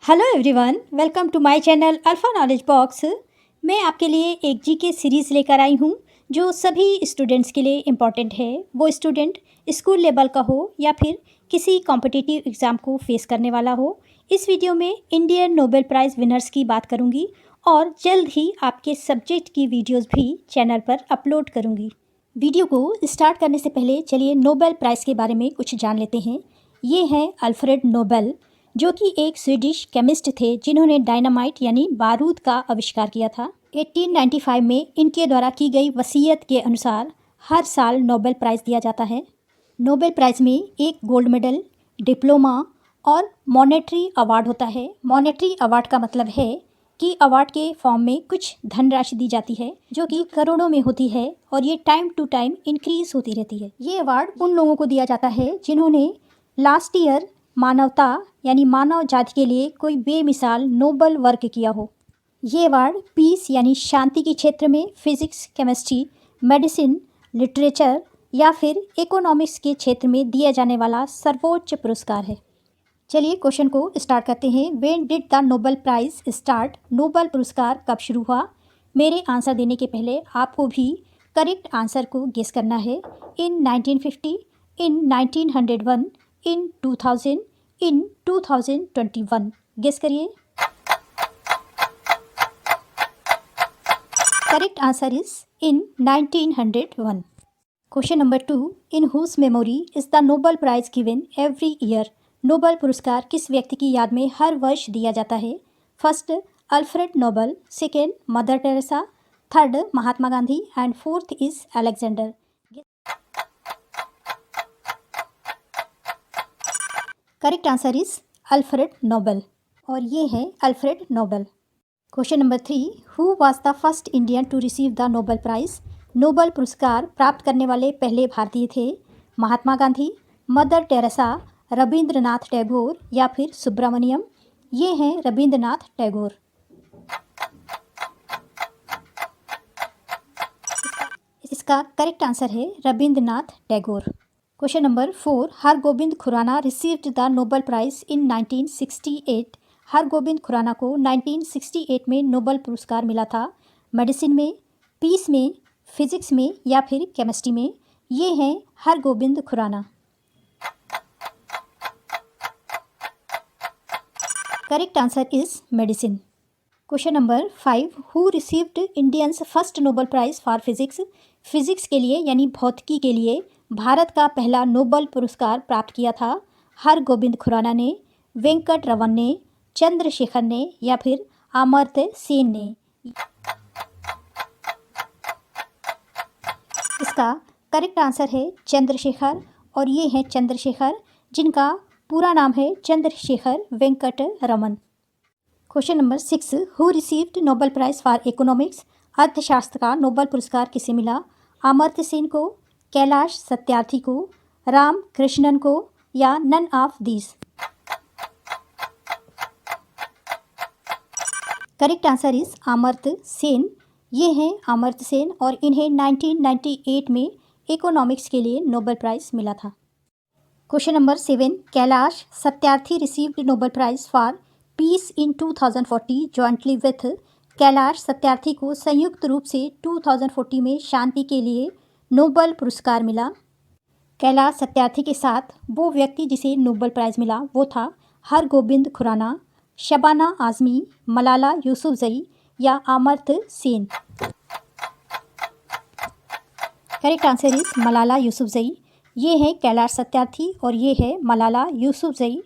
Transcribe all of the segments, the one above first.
Hello everyone, welcome to my channel alpha knowledge box. मैं आपके लिए एक जीके सीरीज़ लेकर आई हूँ जो सभी स्टूडेंट्स के लिए इम्पॉर्टेंट है। वो स्टूडेंट स्कूल लेवल का हो या फिर किसी कॉम्पिटिटिव एग्ज़ाम को फेस करने वाला हो। इस वीडियो में इंडियन नोबेल प्राइज़ विनर्स की बात करूँगी और जल्द ही आपके सब्जेक्ट की वीडियोज़ भी चैनल पर अपलोड करूँगी। वीडियो को स्टार्ट करने से पहले चलिए नोबेल प्राइज़ के बारे में कुछ जान लेते हैं। ये हैं अल्फ्रेड नोबेल, जो कि एक स्वीडिश केमिस्ट थे जिन्होंने डायनामाइट यानी बारूद का आविष्कार किया था। 1895 में इनके द्वारा की गई वसीयत के अनुसार हर साल नोबेल प्राइज़ दिया जाता है। नोबेल प्राइज़ में एक गोल्ड मेडल, डिप्लोमा और मॉनेटरी अवार्ड होता है। मॉनेटरी अवार्ड का मतलब है कि अवार्ड के फॉर्म में कुछ धनराशि दी जाती है जो कि करोड़ों में होती है और ये टाइम टू टाइम इंक्रीज होती रहती है। ये अवार्ड उन लोगों को दिया जाता है जिन्होंने लास्ट ईयर मानवता यानी मानव जाति के लिए कोई बेमिसाल नोबल वर्क किया हो। ये अवार्ड पीस यानी शांति के क्षेत्र में फिजिक्स, केमिस्ट्री, मेडिसिन, लिटरेचर या फिर इकोनॉमिक्स के क्षेत्र में दिया जाने वाला सर्वोच्च पुरस्कार है। चलिए क्वेश्चन को स्टार्ट करते हैं। When did the Nobel price start? Nobel पुरस्कार कब शुरू हुआ? मेरे आंसर देने के पहले आपको भी करेक्ट आंसर को गेस करना है। In 1950, in 1901, in 2000, in 2021। Guess करिए। Correct answer is in 1901। Question number 2, in whose memory is the Nobel prize given every year? Nobel पुरस्कार किस व्यक्ति की याद में हर वर्ष दिया जाता है? First Alfred Nobel, second Mother Teresa, third Mahatma Gandhi and fourth is Alexander. Correct answer is Alfred Nobel और ये है Alfred Nobel. Question number 3, who was the first Indian to receive the Nobel prize? Nobel पुरस्कार प्राप्त करने वाले पहले भारतीय थे? महात्मा गांधी, मदर टेरेसा, रविंद्रनाथ टैगोर या फिर सुब्रमण्यम। ये हैं रविंद्रनाथ टैगोर। इसका करेक्ट आंसर है Rabindranath Tagore. Question number 4, Hargobind Khorana received the Nobel prize in 1968? Hargobind Khorana को 1968 में नोबेल पुरस्कार मिला था। मेडिसिन में, पीस में, फिजिक्स में या फिर केमिस्ट्री में। ये हैं Hargobind Khorana. Correct answer is medicine. Question number 5, who received Indians first Nobel prize for physics? Physics के लिए यानी भौतिकी के लिए भारत का पहला नोबेल पुरस्कार प्राप्त किया था? हरगोबिंद खुराना ने, वेंकट रमन ने, चंद्रशेखर ने या फिर अमर्त्य सेन ने। इसका करेक्ट आंसर है चंद्रशेखर और ये हैं चंद्रशेखर, जिनका पूरा नाम है Chandrashekhar Venkat Raman. Question number 6, who received Nobel prize for economics? अर्थशास्त्र का नोबेल पुरस्कार किसे मिला? अमर्त्य सेन को, कैलाश सत्यार्थी को, राम कृष्णन को या none of these. Correct answer is Amartya Sen. ये हैं अमर्त्य सेन और इन्हें 1998 में इकोनॉमिक्स के लिए नोबेल प्राइज़ मिला था। Question number 7, Kailash Satyarthi received Nobel prize for peace in 2040 jointly with? Kailash Satyarthi को संयुक्त रूप से 2040 में शांति के लिए नोबेल पुरस्कार मिला। कैलाश सत्यार्थी के साथ वो व्यक्ति जिसे नोबेल प्राइज़ मिला वो था हरगोबिंद खुराना, शबाना आज़मी, मलाला यूसुफ़ज़ई या Amartya Sen. Correct answer is Malala Yousafzai. ये है कैलाश सत्यार्थी और ये है Malala Yousafzai.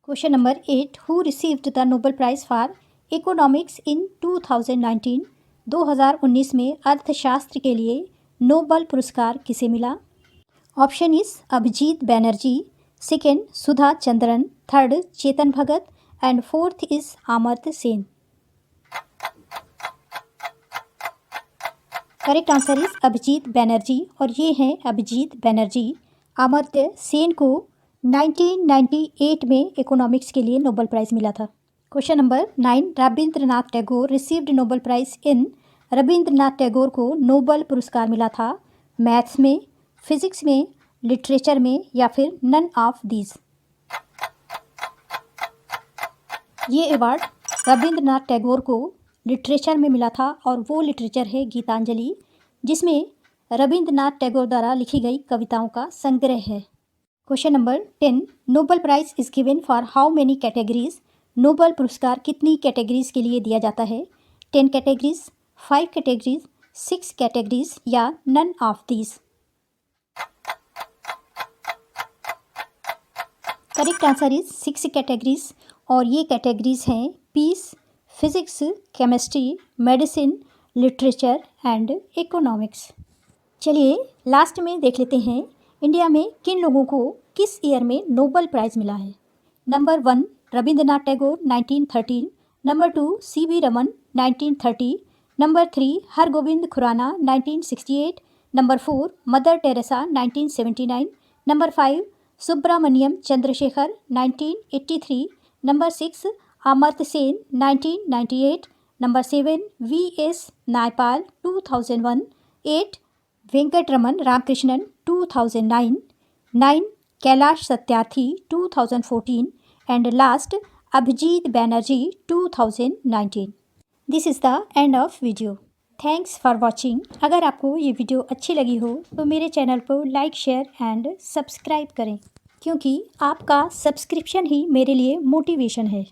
Question number 8, who received the Nobel prize for economics in 2019? 2019 में अर्थशास्त्र के लिए नोबेल पुरस्कार किसे मिला? Option is Abhijit Banerjee, second Sudha Chandran, third Chetan Bhagat and fourth is Amartya Sen. Correct answer is Abhijit Banerjee और ये हैं अभिजीत बैनर्जी। अमर्त्य सेन को 1998 में इकोनॉमिक्स के लिए नोबेल प्राइज़ मिला था। Question number 9, Rabindranath Tagore received Nobel prize इन? रविंद्रनाथ टैगोर को नोबेल पुरस्कार मिला था मैथ्स में, फिजिक्स में, लिटरेचर में या फिर नन ऑफ दीज। ये अवार्ड रविंद्रनाथ टैगोर को लिटरेचर में मिला था और वो लिटरेचर है गीतांजलि, जिसमें रविंद्रनाथ टैगोर द्वारा लिखी गई कविताओं का संग्रह है। Question number 10, Nobel prize is given for how many categories? Nobel पुरस्कार कितनी कैटेगरीज के लिए दिया जाता है? 10 कैटेगरीज, 5 कैटेगरीज, 6 कैटेगरीज या none of these? Correct answer is 6 categories और ये कैटेगरीज हैं peace, physics, chemistry, medicine, literature and economics. चलिए लास्ट में देख लेते हैं इंडिया में किन लोगों को किस ईयर में नोबेल प्राइज़ मिला है। Number 1 Rabindranath Tagore 1913, number 2 C V. Raman 1930, number 3 Hargobind Khorana 1968, number 4 Mother Teresa 1979, number 5 Subrahmanyan Chandrasekhar 1983, number 6 Amartya Sen 1998, number 7 V S. Naipaul 2001, 8 Venkatraman Ramakrishnan 2009, 9 Kailash Satyarthi 2014 and last Abhijit Banerjee 2019। This is the end of video. Thanks for watching. अगर आपको ये वीडियो अच्छी लगी हो तो मेरे चैनल को लाइक, शेयर एंड सब्सक्राइब करें, क्योंकि आपका सब्सक्रिप्शन ही मेरे लिए मोटिवेशन है।